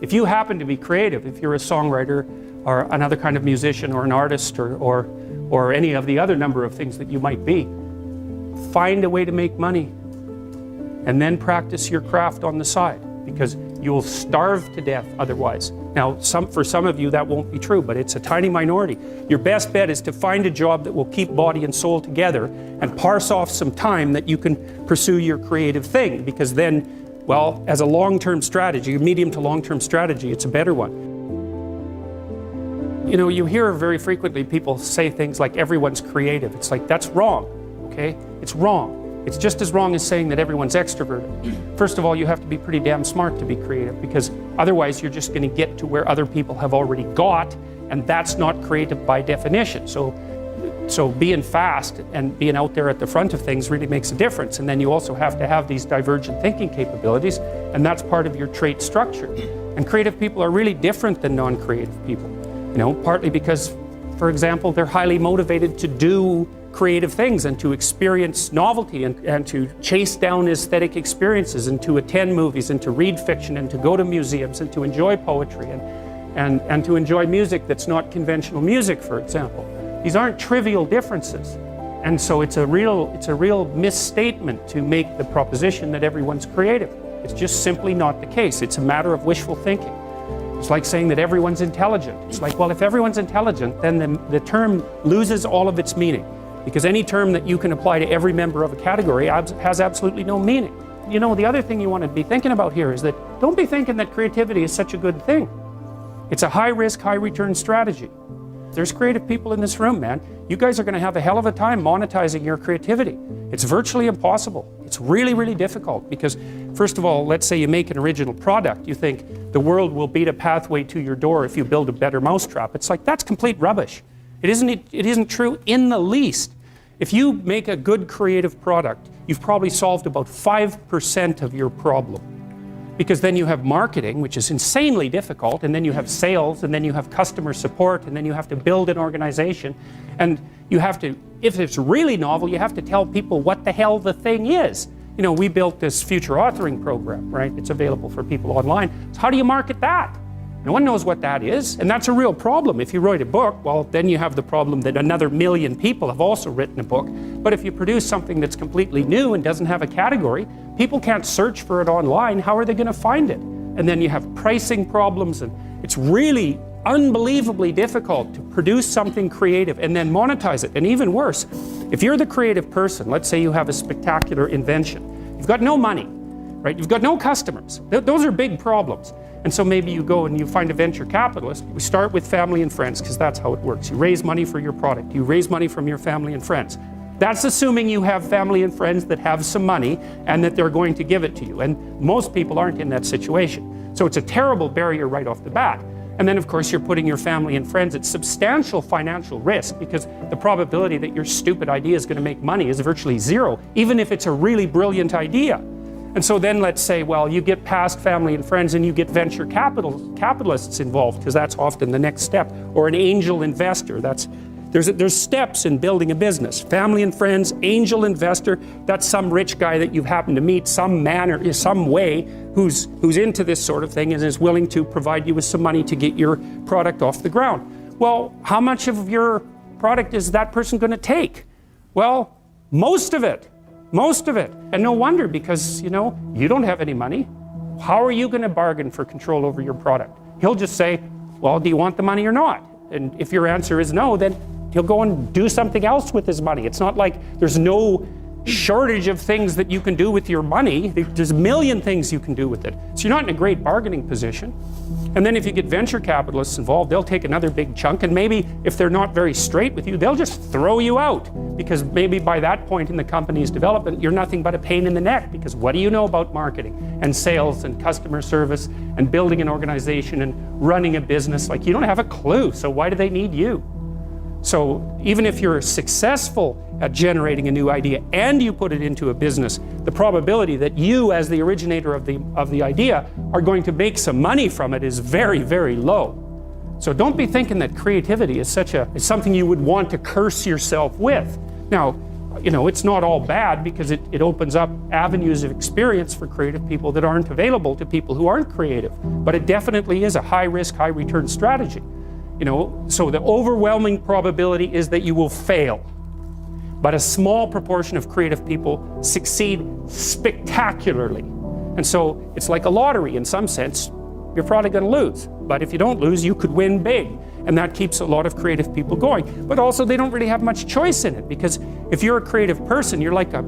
If you happen to be creative, if you're a songwriter or another kind of musician or an artist or any of the other number of things that you might be, find a way to make money and then practice your craft on the side, because you'll starve to death otherwise. Now, for some of you that won't be true, but it's a tiny minority. Your best bet is to find a job that will keep body and soul together and parse off some time that you can pursue your creative thing, because then, well, as a long-term strategy, a medium to long-term strategy, it's a better one. You know, you hear very frequently people say things like everyone's creative. It's like, that's wrong, okay? It's wrong. It's just as wrong as saying that everyone's extroverted. First of all, you have to be pretty damn smart to be creative, because otherwise you're just going to get to where other people have already got, and that's not creative by definition. So being fast and being out there at the front of things really makes a difference. And then you also have to have these divergent thinking capabilities, and that's part of your trait structure. And creative people are really different than non-creative people. You know, partly because, for example, they're highly motivated to do creative things and to experience novelty and to chase down aesthetic experiences and to attend movies and to read fiction and to go to museums and to enjoy poetry and to enjoy music that's not conventional music, for example. These aren't trivial differences. And so it's a real misstatement to make the proposition that everyone's creative. It's just simply not the case. It's a matter of wishful thinking. It's like saying that everyone's intelligent. It's like, well, if everyone's intelligent, then the term loses all of its meaning. Because any term that you can apply to every member of a category has absolutely no meaning. You know, the other thing you want to be thinking about here is that don't be thinking that creativity is such a good thing. It's a high-risk, high-return strategy. There's creative people in this room, man. You guys are going to have a hell of a time monetizing your creativity. It's virtually impossible. It's really, really difficult because, first of all, let's say you make an original product. You think the world will beat a pathway to your door if you build a better mousetrap. It's like, that's complete rubbish. It isn't true in the least. If you make a good creative product, you've probably solved about 5% of your problem. Because then you have marketing, which is insanely difficult, and then you have sales, and then you have customer support, and then you have to build an organization. And you have to, if it's really novel, you have to tell people what the hell the thing is. You know, we built this future authoring program, right? It's available for people online. So how do you market that? No one knows what that is, and that's a real problem. If you write a book, well, then you have the problem that another million people have also written a book. But if you produce something that's completely new and doesn't have a category, people can't search for it online. How are they going to find it? And then you have pricing problems, and it's really unbelievably difficult to produce something creative and then monetize it. And even worse, if you're the creative person, let's say you have a spectacular invention, you've got no money, right? You've got no customers. Those are big problems. And so maybe you go and you find a venture capitalist. We start with family and friends because that's how it works. You raise money for your product. You raise money from your family and friends. That's assuming you have family and friends that have some money and that they're going to give it to you. And most people aren't in that situation. So it's a terrible barrier right off the bat. And then of course you're putting your family and friends at substantial financial risk because the probability that your stupid idea is going to make money is virtually zero, even if it's a really brilliant idea. And so then let's say, well, you get past family and friends and you get venture capitalists involved, because that's often the next step, or an angel investor. There's steps in building a business. Family and friends, angel investor, that's some rich guy that you've happened to meet some manner, some way, who's into this sort of thing and is willing to provide you with some money to get your product off the ground. Well, how much of your product is that person going to take? Well, most of it. Most of it. And no wonder, because, you know, you don't have any money. How are you going to bargain for control over your product? He'll just say, well, do you want the money or not? And if your answer is no, then he'll go and do something else with his money. It's not like there's no shortage of things that you can do with your money. There's a million things you can do with it. So you're not in a great bargaining position. And then if you get venture capitalists involved, they'll take another big chunk, and maybe if they're not very straight with you, they'll just throw you out, because maybe by that point in the company's development, you're nothing but a pain in the neck, because what do you know about marketing and sales and customer service and building an organization and running a business? Like, you don't have a clue, so why do they need you? So even if you're successful at generating a new idea and you put it into a business, the probability that you, as the originator of the idea, are going to make some money from it is very, very low. So don't be thinking that creativity is something you would want to curse yourself with. Now, you know, it's not all bad because it opens up avenues of experience for creative people that aren't available to people who aren't creative. But it definitely is a high risk, high return strategy. You know, so the overwhelming probability is that you will fail. But a small proportion of creative people succeed spectacularly. And so it's like a lottery in some sense. You're probably going to lose. But if you don't lose, you could win big. And that keeps a lot of creative people going. But also they don't really have much choice in it, because if you're a creative person, you're like a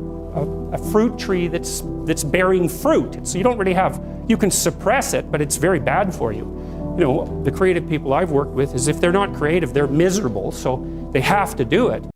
fruit tree that's bearing fruit. So you don't really have, you can suppress it, but it's very bad for you. You know, the creative people I've worked with is if they're not creative, they're miserable, so they have to do it.